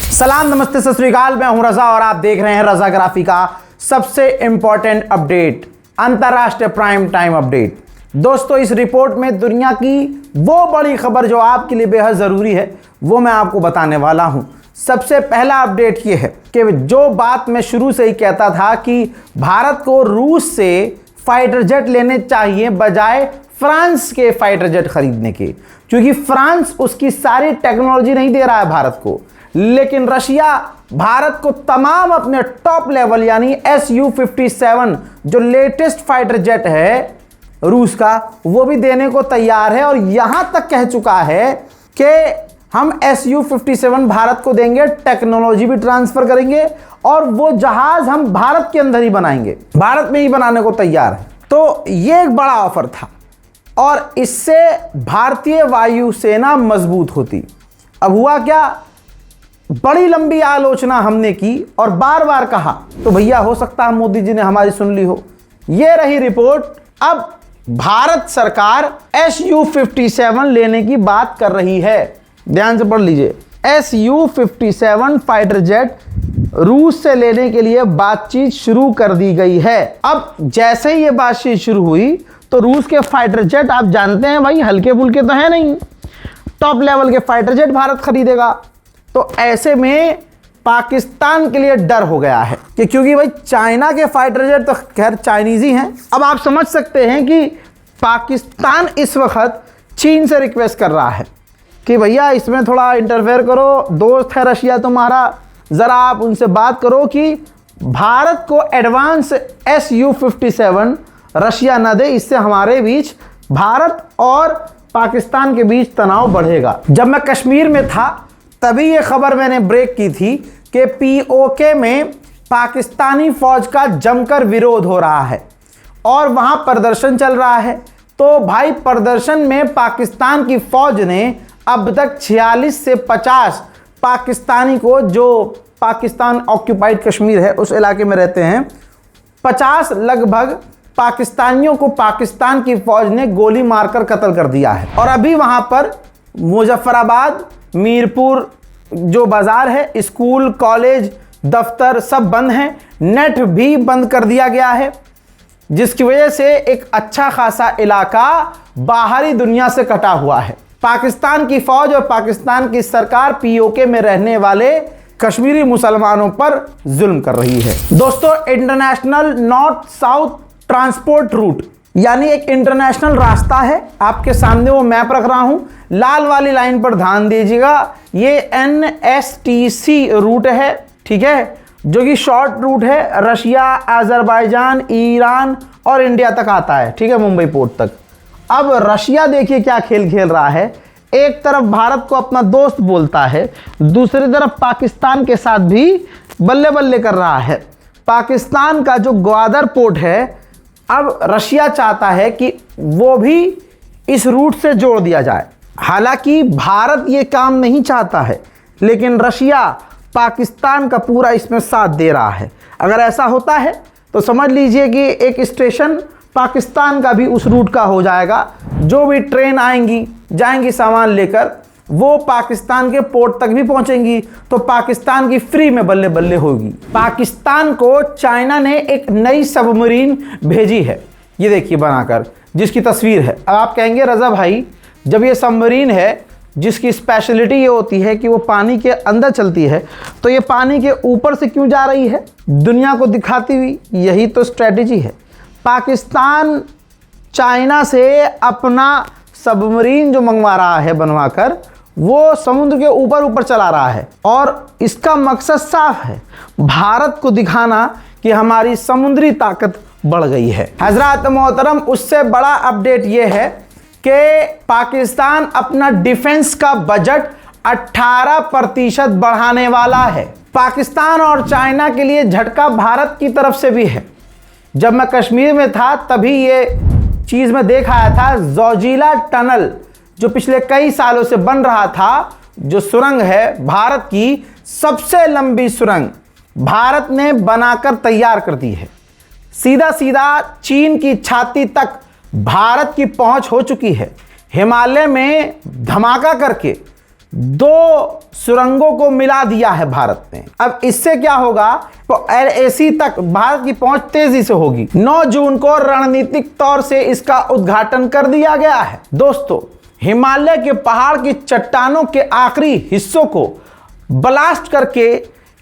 सलाम, नमस्ते, सत श्री अकाल। मैं हूं रजा और आप देख रहे हैं रजाग्राफी का सबसे इंपॉर्टेंट अपडेट, अंतरराष्ट्रीय प्राइम टाइम अपडेट। दोस्तों, इस रिपोर्ट में दुनिया की वो बड़ी खबर जो आपके लिए बेहद ज़रूरी है वो मैं आपको बताने वाला हूं। सबसे पहला अपडेट ये है कि जो बात मैं शुरू से ही कहता था कि भारत को रूस से फाइटर जेट लेने चाहिए बजाय फ्रांस के फाइटर जेट खरीदने के, क्योंकि फ्रांस उसकी सारी टेक्नोलॉजी नहीं दे रहा है भारत को, लेकिन रशिया भारत को तमाम अपने टॉप लेवल यानी Su-57 जो लेटेस्ट फाइटर जेट है रूस का वो भी देने को तैयार है। और यहां तक कह चुका है कि हम Su-57 भारत को देंगे, टेक्नोलॉजी भी ट्रांसफर करेंगे और वो जहाज हम भारत के अंदर ही बनाएंगे, भारत में ही बनाने को तैयार है। तो ये एक बड़ा ऑफर था और इससे भारतीय वायुसेना मजबूत होती। अब हुआ क्या, बड़ी लंबी आलोचना हमने की और बार बार कहा, तो भैया हो सकता है मोदी जी ने हमारी सुन ली हो। ये रही रिपोर्ट। अब भारत सरकार Su-57 लेने की बात कर रही है, ध्यान से पढ़ लीजिए। Su-57 फाइटर जेट रूस से लेने के लिए बातचीत शुरू कर दी गई है। अब जैसे ही ये बातचीत शुरू हुई तो रूस के फाइटर जेट आप जानते हैं भाई, हल्के फुल्के तो है नहीं, टॉप लेवल के फाइटर जेट भारत खरीदेगा। तो ऐसे में पाकिस्तान के लिए डर हो गया है कि क्योंकि भाई चाइना के फाइटर जेट तो खैर चाइनीज ही हैं। अब आप समझ सकते हैं कि पाकिस्तान इस वक्त चीन से रिक्वेस्ट कर रहा है कि भैया इसमें थोड़ा इंटरफेयर करो, दोस्त है रशिया तुम्हारा, ज़रा आप उनसे बात करो कि भारत को एडवांस Su-57 रशिया न दे, इससे हमारे बीच भारत और पाकिस्तान के बीच तनाव बढ़ेगा। जब मैं कश्मीर में था तभी ये खबर मैंने ब्रेक की थी कि POK में पाकिस्तानी फौज का जमकर विरोध हो रहा है और वहाँ प्रदर्शन चल रहा है। तो भाई प्रदर्शन में पाकिस्तान की फौज ने अब तक 46 से 50 पाकिस्तानी को, जो पाकिस्तान ऑक्यूपाइड कश्मीर है उस इलाके में रहते हैं, 50 लगभग पाकिस्तानियों को पाकिस्तान की फौज ने गोली मारकर कत्ल कर दिया है। और अभी वहाँ पर मुजफ्फराबाद, मीरपुर जो बाजार है, स्कूल, कॉलेज, दफ्तर सब बंद हैं, नेट भी बंद कर दिया गया है, जिसकी वजह से एक अच्छा खासा इलाका बाहरी दुनिया से कटा हुआ है। पाकिस्तान की फौज और पाकिस्तान की सरकार POK में रहने वाले कश्मीरी मुसलमानों पर जुल्म कर रही है। दोस्तों, international north south transport route यानी एक इंटरनेशनल रास्ता है, आपके सामने वो मैप रख रहा हूं, लाल वाली लाइन पर ध्यान दीजिएगा। ये NSTC रूट है, ठीक है, जो कि शॉर्ट रूट है, रशिया, अजरबैजान, ईरान और इंडिया तक आता है, ठीक है, मुंबई पोर्ट तक। अब रशिया देखिए क्या खेल खेल रहा है, एक तरफ भारत को अपना दोस्त बोलता है, दूसरी तरफ पाकिस्तान के साथ भी बल्ले बल्ले कर रहा है। पाकिस्तान का जो ग्वादर पोर्ट है, अब रशिया चाहता है कि वो भी इस रूट से जोड़ दिया जाए। हालांकि भारत ये काम नहीं चाहता है, लेकिन रशिया पाकिस्तान का पूरा इसमें साथ दे रहा है। अगर ऐसा होता है तो समझ लीजिए कि एक स्टेशन पाकिस्तान का भी उस रूट का हो जाएगा। जो भी ट्रेन आएंगी जाएंगी सामान लेकर, वो पाकिस्तान के पोर्ट तक भी पहुंचेंगी, तो पाकिस्तान की फ्री में बल्ले बल्ले होगी। पाकिस्तान को चाइना ने एक नई सबमरीन भेजी है, ये देखिए बनाकर, जिसकी तस्वीर है। अब आप कहेंगे रजा भाई, जब ये सबमरीन है जिसकी स्पेशलिटी ये होती है कि वो पानी के अंदर चलती है, तो ये पानी के ऊपर से क्यों जा रही है दुनिया को दिखाती हुई? यही तो स्ट्रेटेजी है। पाकिस्तान चाइना से अपना सबमरीन जो मंगवा रहा है बनवाकर, वो समुद्र के ऊपर ऊपर चला रहा है और इसका मकसद साफ है, भारत को दिखाना कि हमारी समुद्री ताकत बढ़ गई है। हजरत मोहतरम, उससे बड़ा अपडेट ये है कि पाकिस्तान अपना डिफेंस का बजट 18% बढ़ाने वाला है। पाकिस्तान और चाइना के लिए झटका भारत की तरफ से भी है। जब मैं कश्मीर में था तभी ये चीज़ में देख आया था, जोजिला टनल जो पिछले कई सालों से बन रहा था, जो सुरंग है भारत की सबसे लंबी सुरंग, भारत ने बनाकर तैयार कर दी है। सीधा सीधा चीन की छाती तक भारत की पहुंच हो चुकी है। हिमालय में धमाका करके 2 सुरंगों को मिला दिया है भारत ने। अब इससे क्या होगा, तो LAC तक भारत की पहुंच तेजी से होगी। 9 जून को रणनीतिक तौर से इसका उद्घाटन कर दिया गया है। दोस्तों, हिमालय के पहाड़ की चट्टानों के आखिरी हिस्सों को ब्लास्ट करके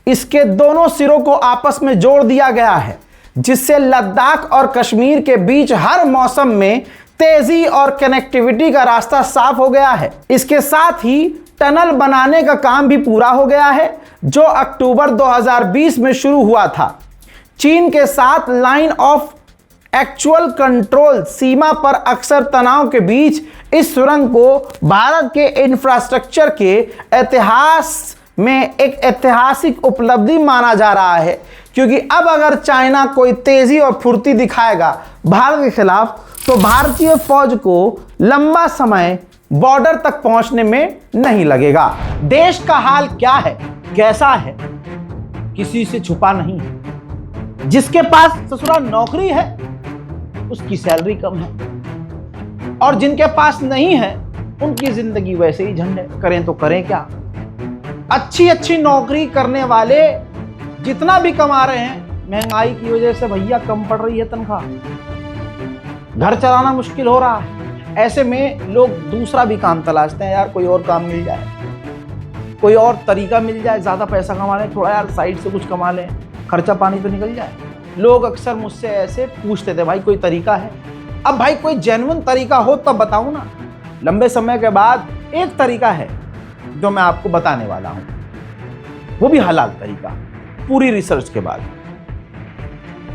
इसके दोनों सिरों को आपस में जोड़ दिया गया है, जिससे लद्दाख और कश्मीर के बीच हर मौसम में तेजी और कनेक्टिविटी का रास्ता साफ हो गया है। इसके साथ ही टनल बनाने का काम भी पूरा हो गया है, जो अक्टूबर 2020 में शुरू हुआ था। चीन के साथ लाइन ऑफ एक्चुअल कंट्रोल सीमा पर अक्सर तनाव के बीच इस सुरंग को भारत के इंफ्रास्ट्रक्चर के इतिहास में एक ऐतिहासिक उपलब्धि माना जा रहा है, क्योंकि अब अगर चाइना कोई तेजी और फुर्ती दिखाएगा भारत के खिलाफ, तो भारतीय फौज को लंबा समय बॉर्डर तक पहुंचने में नहीं लगेगा। देश का हाल क्या है, कैसा है, किसी से छुपा नहीं है। जिसके पास ससुराल नौकरी है उसकी सैलरी कम है, और जिनके पास नहीं है उनकी जिंदगी वैसे ही झंड है। करें तो करें क्या। अच्छी नौकरी करने वाले जितना भी कमा रहे हैं, महंगाई की वजह से भैया कम पड़ रही है तनख्वाह, घर चलाना मुश्किल हो रहा है। ऐसे में लोग दूसरा भी काम तलाशते हैं, यार कोई और काम मिल जाए, कोई और तरीका मिल जाए, ज्यादा पैसा कमा लें, थोड़ा यार साइड से कुछ कमा लें, खर्चा पानी तो निकल जाए। लोग अक्सर मुझसे ऐसे पूछते थे, भाई कोई तरीका है। अब भाई कोई जेन्युइन तरीका हो तब बताऊं ना। लंबे समय के बाद एक तरीका है जो मैं आपको बताने वाला हूं, वो भी हलाल तरीका, पूरी रिसर्च के बाद।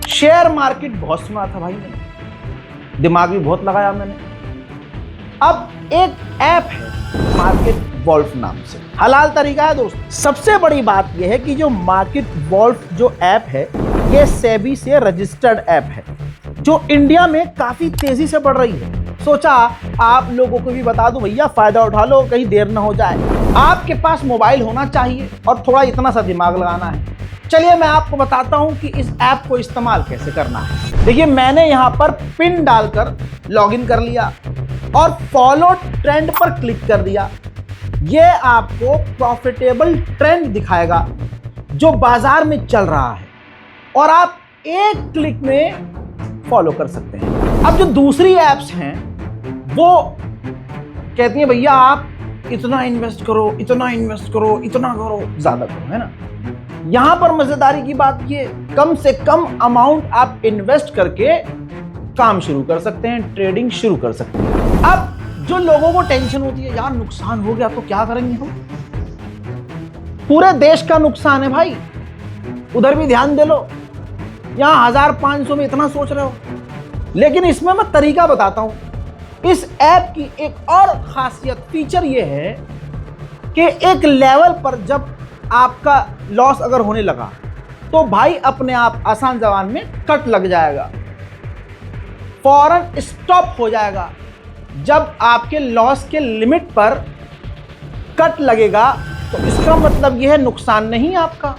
शेयर मार्केट बहुत सुना था भाई मैंने, दिमाग भी बहुत लगाया मैंने। अब एक ऐप है मार्केट वॉल्फ नाम से, हलाल तरीका है दोस्त। सबसे बड़ी बात यह है कि जो मार्केट वॉल्फ जो ऐप है, ये सेबी से रजिस्टर्ड ऐप है, जो इंडिया में काफी तेजी से बढ़ रही है। सोचा आप लोगों को भी बता दूं भैया, फायदा उठा लो, कहीं देर ना हो जाए। आपके पास मोबाइल होना चाहिए और थोड़ा इतना सा दिमाग लगाना है। चलिए मैं आपको बताता हूं कि इस ऐप को इस्तेमाल कैसे करना है। देखिए, मैंने यहां पर पिन डालकर लॉगिन कर लिया और फॉलो ट्रेंड पर क्लिक कर दिया। ये आपको प्रॉफिटेबल ट्रेंड दिखाएगा जो बाजार में चल रहा है, और आप एक क्लिक में फॉलो कर सकते हैं। अब जो दूसरी एप्स हैं वो कहती हैं भैया आप इतना इन्वेस्ट करो, इतना इन्वेस्ट करो, इतना करो, ज्यादा करो, है ना। यहां पर मजेदारी की बात ये, कम से कम अमाउंट आप इन्वेस्ट करके काम शुरू कर सकते हैं, ट्रेडिंग शुरू कर सकते हैं। अब जो लोगों को टेंशन होती है, यार नुकसान हो गया तो क्या करेंगे हम, पूरे देश का नुकसान है भाई, उधर भी ध्यान दे लो। यहां 1500 में इतना सोच रहे हो, लेकिन इसमें मैं तरीका बताता हूं। इस ऐप की एक और खासियत फीचर ये है कि एक लेवल पर जब आपका लॉस अगर होने लगा तो भाई अपने आप आसान जबान में कट लग जाएगा, फौरन स्टॉप हो जाएगा। जब आपके लॉस के लिमिट पर कट लगेगा तो इसका मतलब यह है नुकसान नहीं आपका,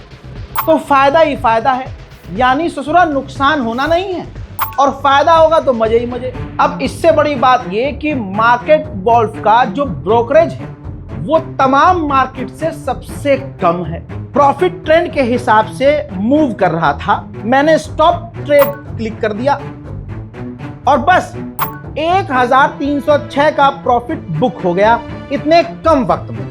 तो फायदा ही फायदा है। यानी ससुरा नुकसान होना नहीं है और फायदा होगा तो मजे ही मजे। अब इससे बड़ी बात यह कि मार्केट वॉल्फ का जो ब्रोकरेज है वो तमाम मार्केट से सबसे कम है। प्रॉफिट ट्रेंड के हिसाब से मूव कर रहा था। मैंने स्टॉप ट्रेड क्लिक कर दिया और बस 1306 का प्रॉफिट बुक हो गया इतने कम वक्त में।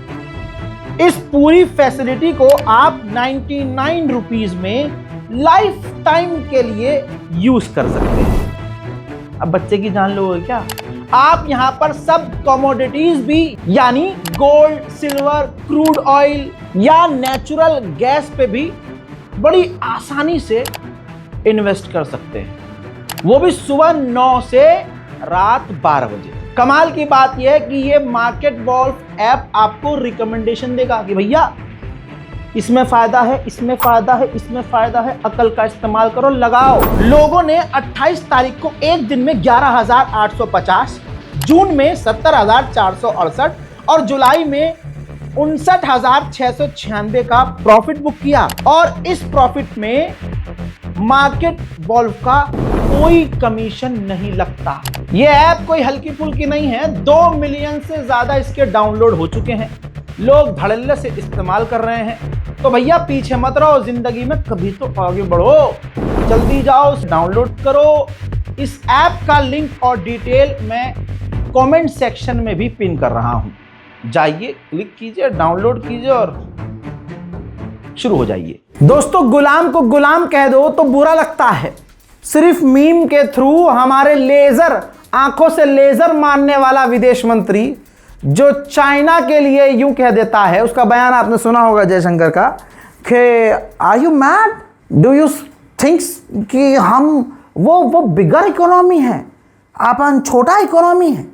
इस पूरी फैसिलिटी को आप 99 रुपीज में लाइफ टाइम के लिए यूज कर सकते हैं। अब बच्चे की जान लोगे क्या, आप यहां पर सब कमोडिटीज भी यानी गोल्ड, सिल्वर, क्रूड ऑयल या नेचुरल गैस पे भी बड़ी आसानी से इन्वेस्ट कर सकते हैं, वो भी सुबह 9 से रात 12 बजे। कमाल की बात यह है कि ये मार्केट वॉल्फ ऐप आपको रिकमेंडेशन देगा कि भैया इसमें फायदा है, इसमें फायदा है, इसमें फायदा है, अकल का इस्तेमाल करो, लगाओ। लोगों ने 28 तारीख को एक दिन में 11,850, जून में 70,468 और जुलाई में 59,696 का प्रॉफिट बुक किया। और इस प्रॉफिट में मार्केट वॉल्फ का कोई कमीशन नहीं लगता। यह ऐप कोई हल्की फुल्की नहीं है, 2 मिलियन से ज्यादा इसके डाउनलोड हो चुके हैं। लोग धड़ल्ले से इस्तेमाल कर रहे हैं। तो भैया पीछे मत रहो, जिंदगी में कभी तो आगे बढ़ो। जल्दी जाओ, डाउनलोड करो। इस ऐप का लिंक और डिटेल मैं कमेंट सेक्शन में भी पिन कर रहा हूं। जाइए, क्लिक कीजिए, डाउनलोड कीजिए और शुरू हो जाइए। दोस्तों, गुलाम को गुलाम कह दो तो बुरा लगता है। सिर्फ मीम के थ्रू हमारे लेजर, आंखों से लेजर मारने वाला विदेश मंत्री जो चाइना के लिए यूं कह देता है, उसका बयान आपने सुना होगा जयशंकर का, कि are you mad, do you thinks कि हम वो बिगर इकोनॉमी है, अपन छोटा इकोनॉमी है,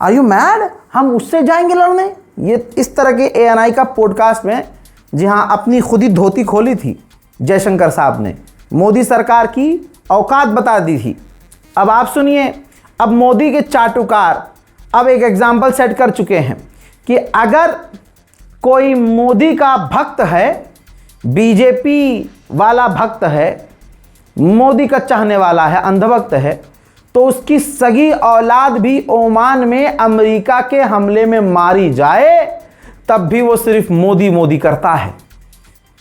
आर यू मैड, हम उससे जाएंगे लड़ने। ये इस तरह के ANI का पॉडकास्ट में, जी हाँ, अपनी खुद ही धोती खोली थी जयशंकर साहब ने, मोदी सरकार की औकात बता दी थी। अब आप सुनिए, अब मोदी के चाटुकार अब एक एग्जाम्पल सेट कर चुके हैं कि अगर कोई मोदी का भक्त है, बीजेपी वाला भक्त है, मोदी का चाहने वाला है, अंधभक्त है, तो उसकी सगी औलाद भी ओमान में अमेरिका के हमले में मारी जाए, तब भी वो सिर्फ मोदी मोदी करता है।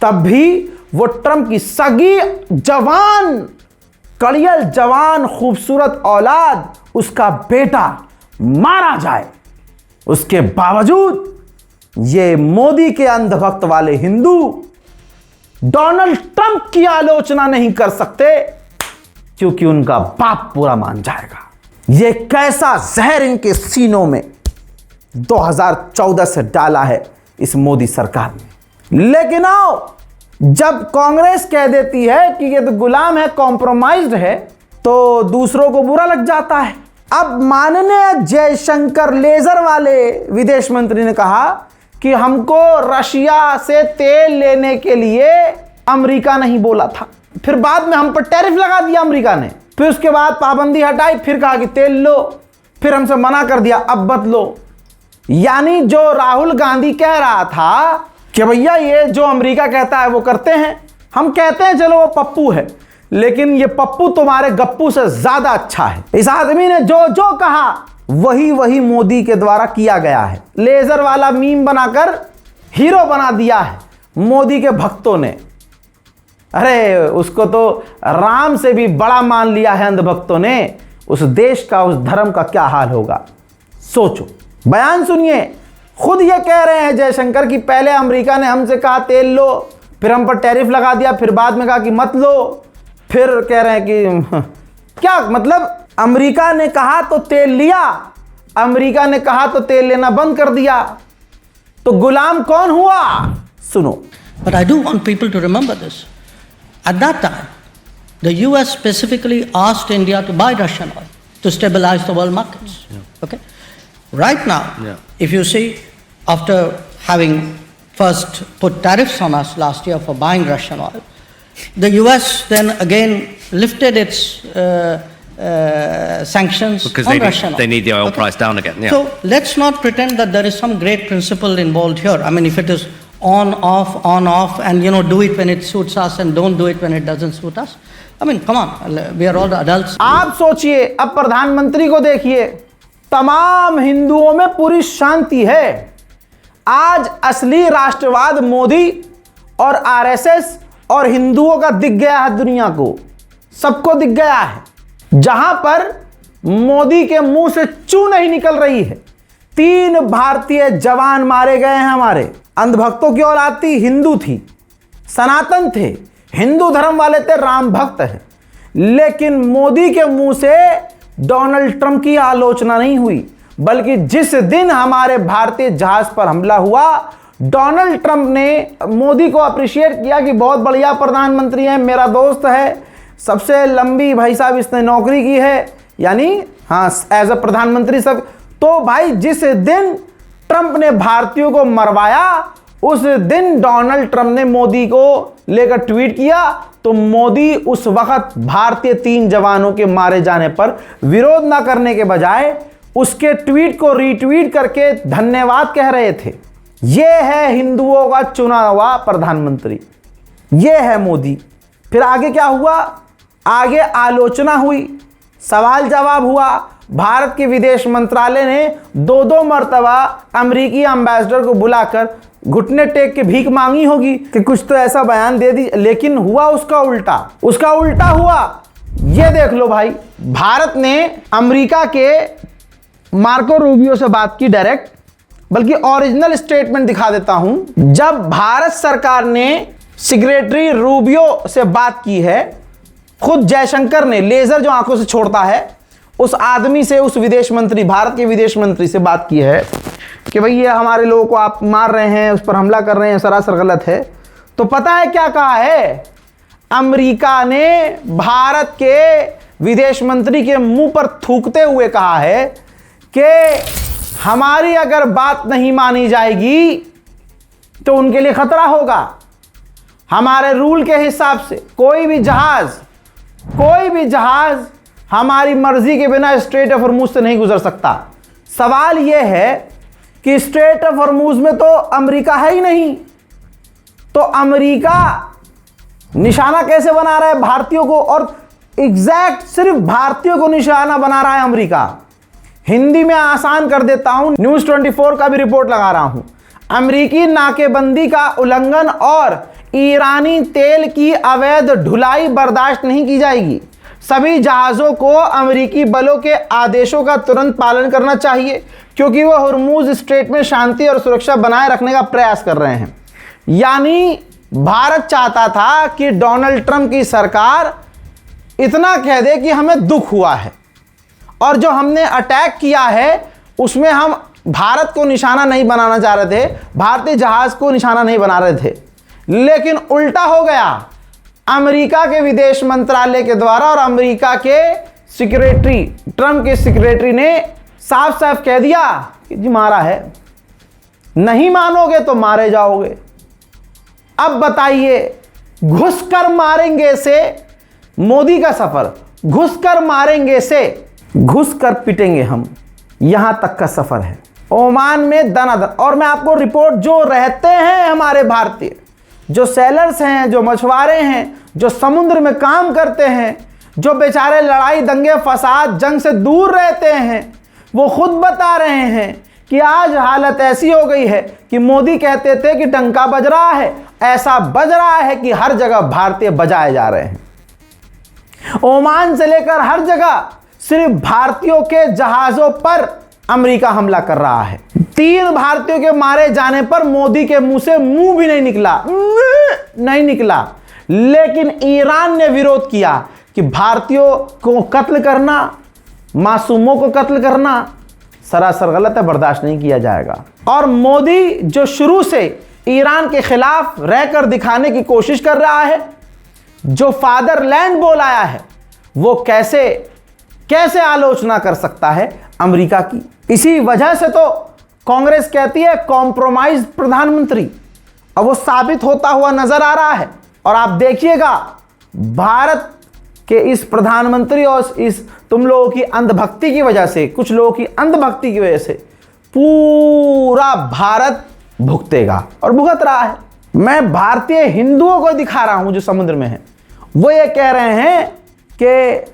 तब भी वो ट्रंप की सगी जवान, कड़ियल जवान, खूबसूरत औलाद, उसका बेटा मारा जाए, उसके बावजूद ये मोदी के अंधभक्त वाले हिंदू डोनाल्ड ट्रंप की आलोचना नहीं कर सकते, क्योंकि उनका बाप पूरा मान जाएगा। ये कैसा जहर इनके सीनों में 2014 से डाला है इस मोदी सरकार ने। लेकिन आओ, जब कांग्रेस कह देती है कि ये तो गुलाम है, कॉम्प्रोमाइज्ड है, तो दूसरों को बुरा लग जाता है। अब माननीय जयशंकर लेजर वाले विदेश मंत्री ने कहा कि हमको रशिया से तेल लेने के लिए अमेरिका नहीं बोला था, फिर बाद में हम पर टैरिफ लगा दिया अमेरिका ने, फिर उसके बाद पाबंदी हटाई, फिर कहा कि तेल लो, फिर हमसे मना कर दिया, अब मत लो। यानी जो राहुल गांधी कह रहा था कि भैया ये जो अमेरिका कहता है वो करते हैं, हम कहते हैं चलो वो पप्पू है, लेकिन ये पप्पू तुम्हारे गप्पू से ज्यादा अच्छा है। इस आदमी ने जो जो कहा वही मोदी के द्वारा किया गया है। लेजर वाला मीम बनाकर हीरो बना दिया है मोदी के भक्तों ने। अरे उसको तो राम से भी बड़ा मान लिया है अंधभक्तों ने। उस देश का, उस धर्म का क्या हाल होगा, सोचो। बयान सुनिए, खुद ये कह रहे हैं जयशंकर कि पहले अमेरिका ने हमसे कहा तेल लो, फिर हम पर टैरिफ लगा दिया, फिर बाद में कहा कि मत लो, फिर कह रहे हैं कि क्या मतलब, अमेरिका ने कहा तो तेल लिया, अमेरिका ने कहा तो तेल लेना बंद कर दिया, तो गुलाम कौन हुआ? सुनो। But I do want people to remember this. At that time, the US specifically asked India to buy Russian oil to stabilize the world markets. Okay? Right now, if you see, after having first put tariffs on us last year for buying Russian oil, the US then again lifted its sanctions because on Russian oil. They need the oil price down again. Yeah. So let's not pretend that there is some great principle involved here. I mean, if it is on, off, and do it when it suits us and don't do it when it doesn't suit us. I mean, come on, we are all the adults. आप सोचिए, अब प्रधानमंत्री को देखिए, तमाम हिंदुओं में पूरी शांति है। आज असली राष्ट्रवाद मोदी और RSS और हिंदुओं का दिख गया है, दुनिया को सबको दिख गया है। जहां पर मोदी के मुंह से चू नहीं निकल रही है। 3 भारतीय जवान मारे गए हैं हमारे। अंधभक्तों की औलाद थी, हिंदू थी, सनातन थे, हिंदू धर्म वाले थे, राम भक्त है। लेकिन मोदी के मुंह से डोनाल्ड ट्रंप की आलोचना नहीं हुई, बल्कि जिस दिन हमारे भारतीय जहाज पर हमला हुआ, डोनाल्ड ट्रंप ने मोदी को अप्रिशिएट किया कि बहुत बढ़िया प्रधानमंत्री है, मेरा दोस्त है, सबसे लंबी भाई साहब इसने नौकरी की है, यानी हाँ एज अ प्रधानमंत्री सब। तो भाई जिस दिन ट्रंप ने भारतीयों को मरवाया, उस दिन डोनाल्ड ट्रंप ने मोदी को लेकर ट्वीट किया, तो मोदी उस वक्त भारतीय 3 जवानों के मारे जाने पर विरोध ना करने के बजाय उसके ट्वीट को रीट्वीट करके धन्यवाद कह रहे थे। यह है हिंदुओं का चुना हुआ प्रधानमंत्री, यह है मोदी। फिर आगे क्या हुआ? आगे आलोचना हुई, सवाल जवाब हुआ, भारत के विदेश मंत्रालय ने 2-2 मर्तबा अमेरिकी एम्बेसडर को बुलाकर घुटने टेक के भीख मांगी होगी कि कुछ तो ऐसा बयान दे दी, लेकिन हुआ उसका उल्टा हुआ। ये देख लो भाई, भारत ने अमेरिका के मार्को रूबियो से बात की डायरेक्ट, बल्कि ओरिजिनल स्टेटमेंट दिखा देता हूं। जब भारत सरकार ने सेक्रेटरी रूबियो से बात की है, खुद जयशंकर ने लेजर जो आंखों से छोड़ता है उस आदमी से, उस विदेश मंत्री, भारत के विदेश मंत्री से बात की है कि भाई ये हमारे लोगों को आप मार रहे हैं, उस पर हमला कर रहे हैं, सरासर गलत है। तो पता है क्या कहा है? अमेरिका ने भारत के विदेश मंत्री के मुंह पर थूकते हुए कहा है कि हमारी अगर बात नहीं मानी जाएगी तो उनके लिए खतरा होगा। हमारे रूल के हिसाब से कोई भी जहाज हमारी मर्जी के बिना स्ट्रेट ऑफ हॉर्मूज से नहीं गुजर सकता। सवाल यह है कि स्ट्रेट ऑफ हॉर्मूज में तो अमेरिका है ही नहीं, तो अमेरिका निशाना कैसे बना रहा है भारतीयों को, और एग्जैक्ट सिर्फ भारतीयों को निशाना बना रहा है अमेरिका। हिंदी में आसान कर देता हूं, न्यूज़ 24 का भी रिपोर्ट लगा रहा हूं। अमेरिकी नाकेबंदी का उल्लंघन और ईरानी तेल की अवैध ढुलाई बर्दाश्त नहीं की जाएगी। सभी जहाज़ों को अमेरिकी बलों के आदेशों का तुरंत पालन करना चाहिए, क्योंकि वह हॉर्मूज स्ट्रेट में शांति और सुरक्षा बनाए रखने का प्रयास कर रहे हैं। यानी भारत चाहता था कि डोनाल्ड ट्रंप की सरकार इतना कह दे कि हमें दुख हुआ है, और जो हमने अटैक किया है उसमें हम भारत को निशाना नहीं बनाना चाह रहे थे, भारतीय जहाज को निशाना नहीं बना रहे थे, लेकिन उल्टा हो गया। अमेरिका के विदेश मंत्रालय के द्वारा और अमेरिका के सेक्रेटरी, ट्रंप के सेक्रेटरी ने साफ साफ कह दिया कि जी मारा है, नहीं मानोगे तो मारे जाओगे। अब बताइए, घुसकर मारेंगे से मोदी का सफर, घुसकर मारेंगे से घुसकर पिटेंगे हम, यहां तक का सफर है। ओमान में दनादन, और मैं आपको रिपोर्ट, जो रहते हैं हमारे भारतीय, जो सेलर्स हैं, जो मछुआरे हैं, जो समुद्र में काम करते हैं, जो बेचारे लड़ाई दंगे फसाद जंग से दूर रहते हैं, वो खुद बता रहे हैं कि आज हालत ऐसी हो गई है कि मोदी कहते थे कि डंका बज रहा है, ऐसा बज रहा है कि हर जगह भारतीय बजाए जा रहे हैं। ओमान से लेकर हर जगह सिर्फ भारतीयों के जहाजों पर अमेरिका हमला कर रहा है। 3 भारतीयों के मारे जाने पर मोदी के मुंह से मुंह भी नहीं निकला, लेकिन ईरान ने विरोध किया कि भारतीयों को कत्ल करना, मासूमों को कत्ल करना सरासर गलत है, बर्दाश्त नहीं किया जाएगा। और मोदी जो शुरू से ईरान के खिलाफ रहकर दिखाने की कोशिश कर रहा है, जो फादरलैंड बोल आया है, वो कैसे आलोचना कर सकता है अमेरिका की। इसी वजह से तो कांग्रेस कहती है कॉम्प्रोमाइज प्रधानमंत्री, अब वो साबित होता हुआ नजर आ रहा है। और आप देखिएगा, भारत के इस प्रधानमंत्री और इस तुम लोगों की अंधभक्ति की वजह से, कुछ लोगों की अंधभक्ति की वजह से पूरा भारत भुगतेगा और भुगत रहा है। मैं भारतीय हिंदुओं को दिखा रहा हूं जो समुद्र में है, वो ये कह रहे हैं कि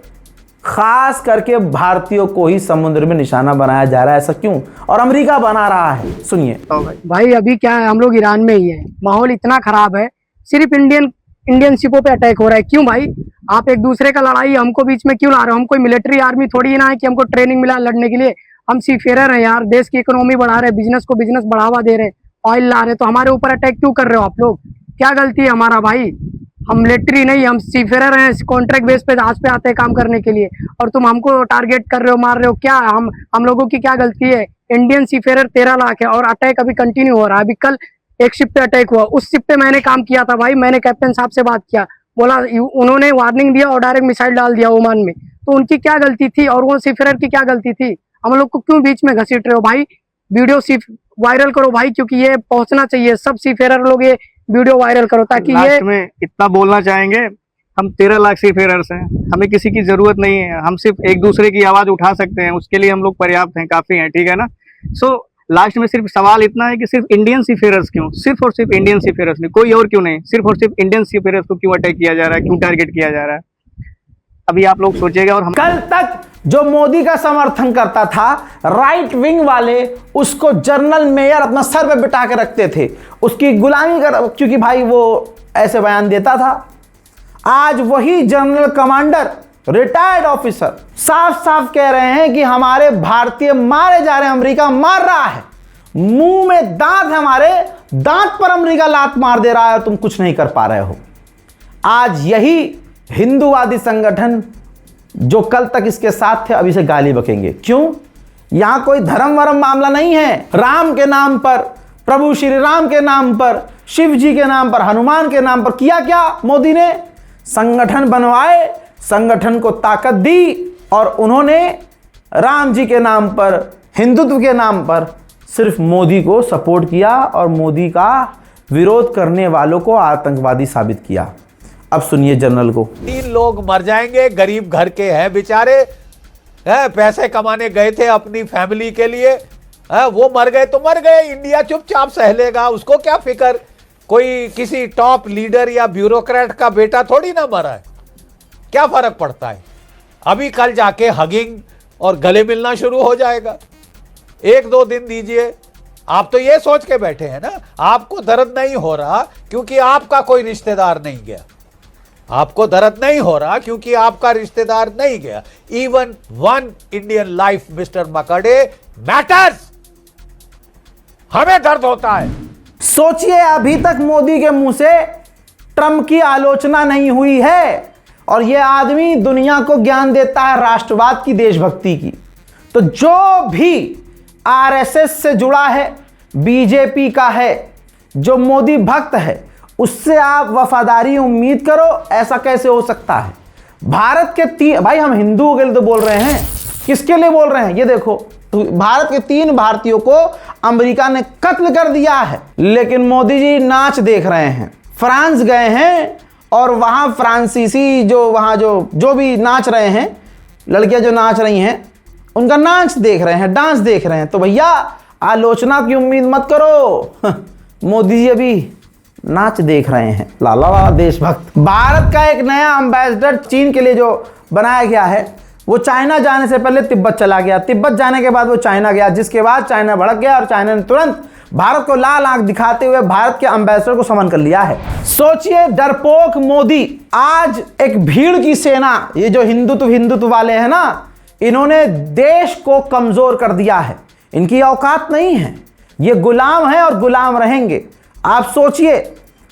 खास करके भारतीयों को ही समुद्र में निशाना बनाया जा रहा है। ऐसा क्यों, और अमेरिका बना रहा है? सुनिए भाई, अभी क्या है, हम लोग ईरान में ही है, माहौल इतना खराब है, सिर्फ इंडियन शिपों पे अटैक हो रहा है। क्यों भाई, आप एक दूसरे का लड़ाई हमको बीच में क्यों ला रहे हो? हम कोई मिलिट्री आर्मी थोड़ी ना है कि हमको ट्रेनिंग मिला लड़ने के लिए। हम सीफेरर हैं यार, देश की इकोनॉमी बढ़ा रहे, बिजनेस को बिजनेस बढ़ावा दे रहे, ऑयल ला रहे, तो हमारे ऊपर अटैक क्यों कर रहे हो आप लोग? क्या गलती है हमारा भाई? हम मिलिट्री नहीं, हम सीफेरर हैं, कॉन्ट्रैक्ट बेस पे जहाज पे आते हैं काम करने के लिए, और तुम हमको टारगेट कर रहे हो, मार रहे हो। क्या हम लोगों की क्या गलती है? इंडियन सीफेरर 13 लाख है और अटैक अभी कंटिन्यू हो रहा है। अभी कल एक शिप पे अटैक हुआ, उस शिप पे मैंने काम किया था भाई, मैंने कैप्टन साहब से बात किया, बोला उन्होंने वार्निंग दिया और डायरेक्ट मिसाइल डाल दिया ओमान में। तो उनकी क्या गलती थी और वो सीफेरर की क्या गलती थी? हम लोग को क्यों बीच में घसीट रहे हो भाई? वीडियो वायरल करो भाई, क्योंकि ये पहुंचना चाहिए, सब सीफेरर लोग ये वीडियो वायरल करो ताकि ये में इतना बोलना चाहेंगे। हम 13 लाख सीफेरर्स हैं, हमें किसी की जरूरत नहीं है, हम सिर्फ एक दूसरे की आवाज उठा सकते हैं, उसके लिए हम लोग पर्याप्त हैं, काफी हैं, ठीक है ना। सो लास्ट में सिर्फ सवाल इतना है कि सिर्फ इंडियन सीफेरर्स क्यों, सिर्फ और सिर्फ इंडियन सीफेरर्स नहीं, कोई और क्यों नहीं, सिर्फ और सिर्फ इंडियन सीफेरर्स को क्यों अटैक किया जा रहा है, क्यों टारगेट किया जा रहा है? अभी आप लोग सोचेगा। और हम कल तक जो मोदी का समर्थन करता था, राइट विंग वाले उसको जनरल मेयर अपना सर पे बिठा के रखते थे, उसकी गुलामी कर, क्योंकि भाई वो ऐसे बयान देता था। आज वही जनरल कमांडर, रिटायर्ड ऑफिसर साफ साफ कह रहे हैं कि हमारे भारतीय मारे जा रहे हैं, अमेरिका मार रहा है, मुंह में दांत है हमारे, दांत पर अमेरिका लात मार दे रहा है और तुम कुछ नहीं कर पा रहे हो। आज यही हिंदूवादी संगठन जो कल तक इसके साथ थे, अभी से गाली बकेंगे। क्यों? यहां कोई धर्म वरम मामला नहीं है। राम के नाम पर, प्रभु श्री राम के नाम पर, शिव जी के नाम पर, हनुमान के नाम पर किया क्या मोदी ने? संगठन बनवाए, संगठन को ताकत दी और उन्होंने राम जी के नाम पर, हिंदुत्व के नाम पर सिर्फ मोदी को सपोर्ट किया और मोदी का विरोध करने वालों को आतंकवादी साबित किया। अब सुनिए जनरल को। 3 लोग मर जाएंगे, गरीब घर के हैं बेचारे, पैसे कमाने गए थे अपनी फैमिली के लिए, वो मर गए तो मर गए, इंडिया चुपचाप सह लेगा, उसको क्या फिक्र? कोई किसी टॉप लीडर या ब्यूरोक्रेट का बेटा थोड़ी ना मरा है, क्या फर्क पड़ता है? अभी कल जाके हगिंग और गले मिलना शुरू हो जाएगा। 1-2 दिन दीजिए। आप तो ये सोच के बैठे हैं ना, आपको दर्द नहीं हो रहा क्योंकि आपका कोई रिश्तेदार नहीं गया, आपको दर्द नहीं हो रहा क्योंकि आपका रिश्तेदार नहीं गया। इवन 1 इंडियन लाइफ मिस्टर मकड़े मैटर्स, हमें दर्द होता है। सोचिए, अभी तक मोदी के मुंह से ट्रंप की आलोचना नहीं हुई है और यह आदमी दुनिया को ज्ञान देता है राष्ट्रवाद की, देशभक्ति की। तो जो भी आरएसएस से जुड़ा है, बीजेपी का है, जो मोदी भक्त है, उससे आप वफादारी उम्मीद करो। ऐसा कैसे हो सकता है? भारत के 3, भाई हम हिंदुओं के लिए तो बोल रहे हैं, किसके लिए बोल रहे हैं? ये देखो, तो भारत के 3 भारतीयों को अमेरिका ने कत्ल कर दिया है, लेकिन मोदी जी नाच देख रहे हैं। फ्रांस गए हैं और वहां फ्रांसीसी जो भी नाच रहे हैं, लड़कियां जो नाच रही हैं, उनका नाच देख रहे हैं, डांस देख रहे हैं। तो भैया आलोचना की उम्मीद मत करो, मोदी जी अभी नाच देख रहे हैं। लाला देशभक्त। भारत का एक नया एम्बेसडर चीन के लिए जो बनाया गया है, वो चाइना जाने से पहले तिब्बत चला गया, तिब्बत जाने के बाद वो चाइना गया, जिसके बाद चाइना भड़क गया और चाइना ने तुरंत भारत को लाल आंख दिखाते हुए भारत के एम्बेसडर को समन कर लिया है। सोचिए, डरपोक मोदी आज एक भीड़ की सेना, ये जो हिंदुत्व वाले हैं ना, इन्होंने देश को कमजोर कर दिया है। इनकी औकात नहीं है, ये गुलाम हैं और गुलाम रहेंगे। आप सोचिए,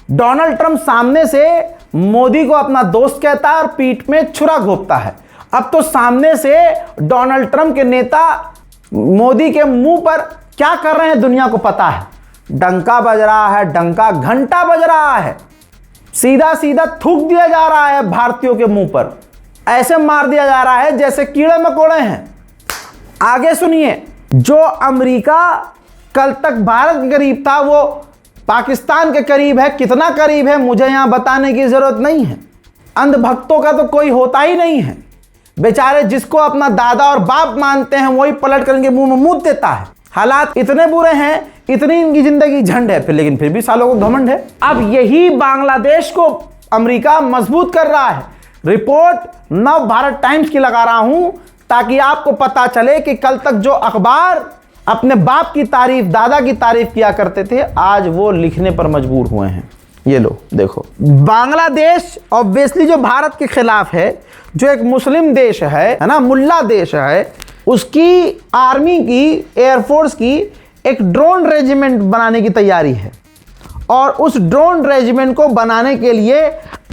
डोनाल्ड ट्रंप सामने से मोदी को अपना दोस्त कहता है और पीठ में छुरा घोंपता है। अब तो सामने से डोनाल्ड ट्रंप के नेता मोदी के मुंह पर क्या कर रहे हैं दुनिया को पता है। डंका बज रहा है, डंका घंटा बज रहा है, सीधा सीधा थूक दिया जा रहा है भारतीयों के मुंह पर, ऐसे मार दिया जा रहा है जैसे कीड़े मकोड़े हैं। आगे सुनिए, जो अमेरिका कल तक भारत के करीब था, वो पाकिस्तान के करीब है। कितना करीब है मुझे यहां बताने की जरूरत नहीं है। अंधभक्तों का तो कोई होता ही नहीं है, बेचारे जिसको अपना दादा और बाप मानते हैं वही पलट कर इनके मुंह में मूत देता है। हालात इतने बुरे हैं, इतनी इनकी जिंदगी झंड है, लेकिन फिर भी सालों को घमंड है। अब यही बांग्लादेश को अमेरिका मजबूत कर रहा है। रिपोर्ट नव भारत टाइम्स की लगा रहा हूं ताकि आपको पता चले कि कल तक जो अखबार अपने बाप की तारीफ, दादा की तारीफ किया करते थे, आज वो लिखने पर मजबूर हुए हैं। ये लो देखो, बांग्लादेश ऑब्वियसली जो भारत के खिलाफ है, जो एक मुस्लिम देश है ना, मुल्ला देश है, उसकी आर्मी की, एयरफोर्स की एक ड्रोन रेजिमेंट बनाने की तैयारी है और उस ड्रोन रेजिमेंट को बनाने के लिए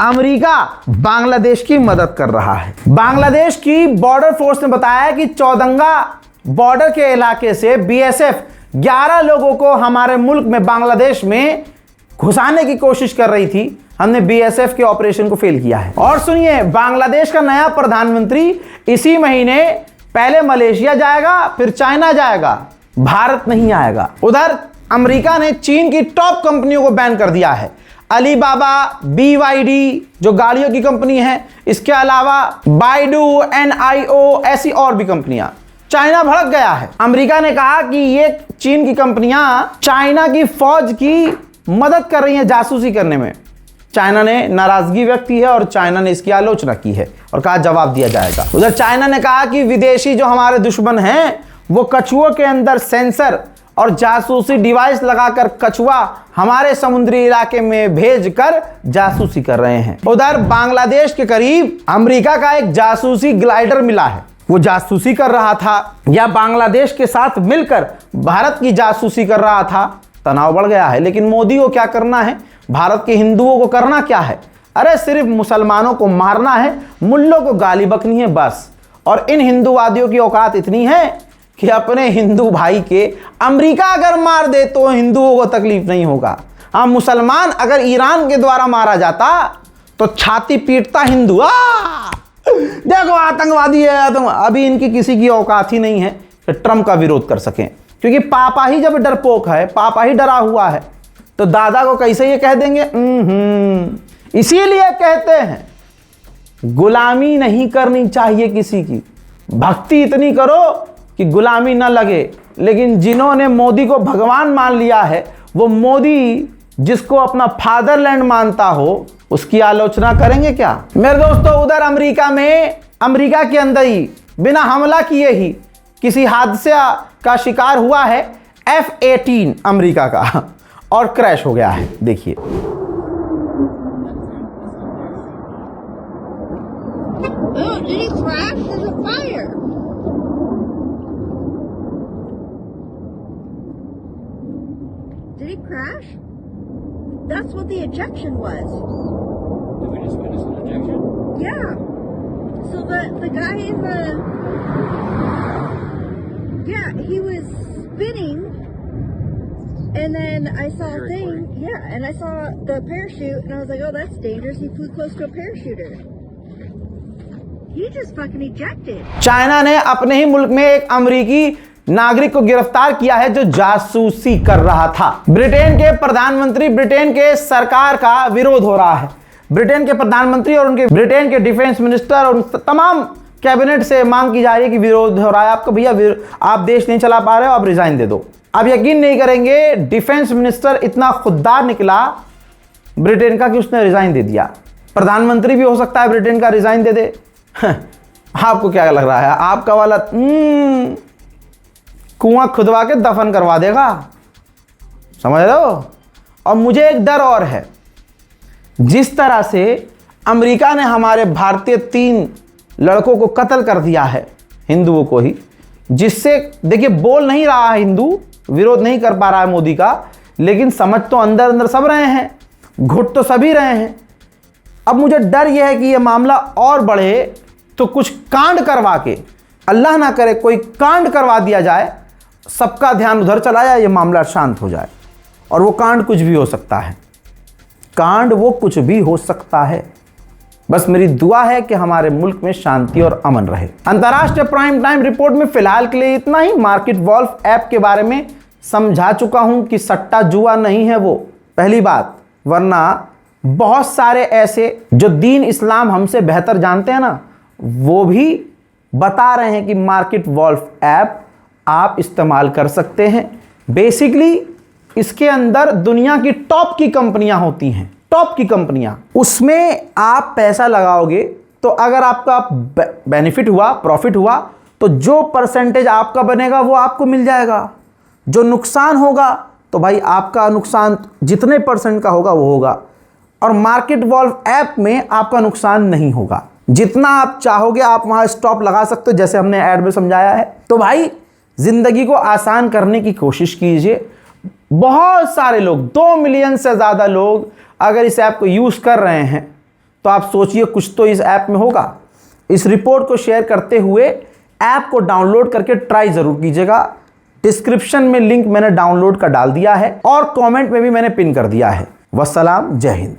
अमेरिका बांग्लादेश की मदद कर रहा है। बांग्लादेश की बॉर्डर फोर्स ने बताया कि चौदंगा बॉर्डर के इलाके से बीएसएफ 11 लोगों को हमारे मुल्क में, बांग्लादेश में घुसाने की कोशिश कर रही थी। हमने बीएसएफ के ऑपरेशन को फेल किया है। और सुनिए, बांग्लादेश का नया प्रधानमंत्री इसी महीने पहले मलेशिया जाएगा, फिर चाइना जाएगा, भारत नहीं आएगा। उधर अमेरिका ने चीन की टॉप कंपनियों को बैन कर दिया है। अलीबाबा, BYD जो गाड़ियों की कंपनी है, इसके अलावा बाइडू, NIO, ऐसी और भी कंपनियां। चाइना भड़क गया है। अमेरिका ने कहा कि ये चीन की कंपनियां चाइना की फौज की मदद कर रही हैं जासूसी करने में। चाइना ने नाराजगी व्यक्त की है और चाइना ने इसकी आलोचना की है और कहा जवाब दिया जाएगा। उधर चाइना ने कहा कि विदेशी जो हमारे दुश्मन हैं वो कछुओं के अंदर सेंसर और जासूसी डिवाइस लगाकर कछुआ हमारे समुद्री इलाके में भेजकर जासूसी कर रहे हैं। उधर बांग्लादेश के करीब अमेरिका का एक जासूसी ग्लाइडर मिला है, वो जासूसी कर रहा था या बांग्लादेश के साथ मिलकर भारत की जासूसी कर रहा था। तनाव बढ़ गया है, लेकिन मोदी को क्या करना है, भारत के हिंदुओं को करना क्या है? अरे सिर्फ मुसलमानों को मारना है, मुल्लों को गाली बकनी है बस। और इन हिंदूवादियों की औकात इतनी है कि अपने हिंदू भाई के अमेरिका अगर मार दे तो हिंदुओं को तकलीफ नहीं होगा। हाँ, मुसलमान अगर ईरान के द्वारा मारा जाता तो छाती पीटता हिंदू, देखो आतंकवादी है अभी इनकी किसी की औकात ही नहीं है कि ट्रंप का विरोध कर सकें, क्योंकि पापा ही जब डरपोक है, पापा ही डरा हुआ है, तो दादा को कैसे ये कह देंगे? इसीलिए कहते हैं गुलामी नहीं करनी चाहिए किसी की, भक्ति इतनी करो कि गुलामी ना लगे। लेकिन जिन्होंने मोदी को भगवान मान लिया है, वो मोदी जिसको अपना फादरलैंड मानता हो, उसकी आलोचना करेंगे क्या? मेरे दोस्तों, उधर अमेरिका के अंदर ही बिना हमला किए ही किसी हादसे का शिकार हुआ है F-18 अमेरिका का और क्रैश हो गया है। देखिए, Oh, did he crash? There's a fire. Did he crash? That's what the ejection was. Did we just witness an ejection? Yeah. So the guy in the he was spinning, and then I saw a thing. Yeah, and I saw the parachute, and I was like, oh, that's dangerous. He flew close to a parachuter. He just fucking ejected. China ने अपने ही मुल्क में एक अमेरिकी नागरिक को गिरफ्तार किया है जो जासूसी कर रहा था। ब्रिटेन के प्रधानमंत्री, ब्रिटेन के सरकार का विरोध हो रहा है। ब्रिटेन के प्रधानमंत्री और उनके ब्रिटेन के डिफेंस मिनिस्टर और तमाम कैबिनेट से मांग की जा रही है कि विरोध हो रहा है आपको, भैया आप देश नहीं चला पा रहे हो, आप रिजाइन दे दो। आप यकीन नहीं करेंगे, डिफेंस मिनिस्टर इतना खुददार निकला ब्रिटेन का कि उसने रिजाइन दे दिया। प्रधानमंत्री भी हो सकता है ब्रिटेन का रिजाइन दे दे। आपको क्या लग रहा है, आपका वाला कुआं खुदवा के दफन करवा देगा, समझ रहे हो? और मुझे एक डर और है, जिस तरह से अमेरिका ने हमारे भारतीय 3 लड़कों को कत्ल कर दिया है, हिंदुओं को ही, जिससे देखिए बोल नहीं रहा है हिंदू, विरोध नहीं कर पा रहा है मोदी का, लेकिन समझ तो अंदर अंदर सब रहे हैं, घुट तो सभी रहे हैं। अब मुझे डर यह है कि यह मामला और बढ़े तो कुछ कांड करवा के, अल्लाह ना करे कोई कांड करवा दिया जाए, सबका ध्यान उधर चला जाए, ये मामला शांत हो जाए। और वो कांड कुछ भी हो सकता है, कांड वो कुछ भी हो सकता है। बस मेरी दुआ है कि हमारे मुल्क में शांति और अमन रहे। अंतर्राष्ट्रीय प्राइम टाइम रिपोर्ट में फिलहाल के लिए इतना ही। मार्केट वॉल्फ ऐप के बारे में समझा चुका हूं कि सट्टा जुआ नहीं है वो, पहली बात, वरना बहुत सारे ऐसे जो दीन इस्लाम हमसे बेहतर जानते हैं ना, वो भी बता रहे हैं कि मार्केट वॉल्फ ऐप आप इस्तेमाल कर सकते हैं। बेसिकली इसके अंदर दुनिया की टॉप की कंपनियां होती हैं, टॉप की कंपनियां, उसमें आप पैसा लगाओगे तो अगर आपका बेनिफिट हुआ, प्रॉफिट हुआ, तो जो परसेंटेज आपका बनेगा वो आपको मिल जाएगा। जो नुकसान होगा तो भाई आपका नुकसान जितने परसेंट का होगा वो होगा। और मार्केट वॉल्फ ऐप में आपका नुकसान नहीं होगा, जितना आप चाहोगे आप वहां स्टॉप लगा सकते हो, जैसे हमने ऐड में समझाया है। तो भाई जिंदगी को आसान करने की कोशिश कीजिए। बहुत सारे लोग, 2 मिलियन से ज़्यादा लोग अगर इस ऐप को यूज़ कर रहे हैं तो आप सोचिए कुछ तो इस ऐप में होगा। इस रिपोर्ट को शेयर करते हुए ऐप को डाउनलोड करके ट्राई ज़रूर कीजिएगा। डिस्क्रिप्शन में लिंक मैंने डाउनलोड का डाल दिया है और कमेंट में भी मैंने पिन कर दिया है। वस्सलाम, जय हिंद।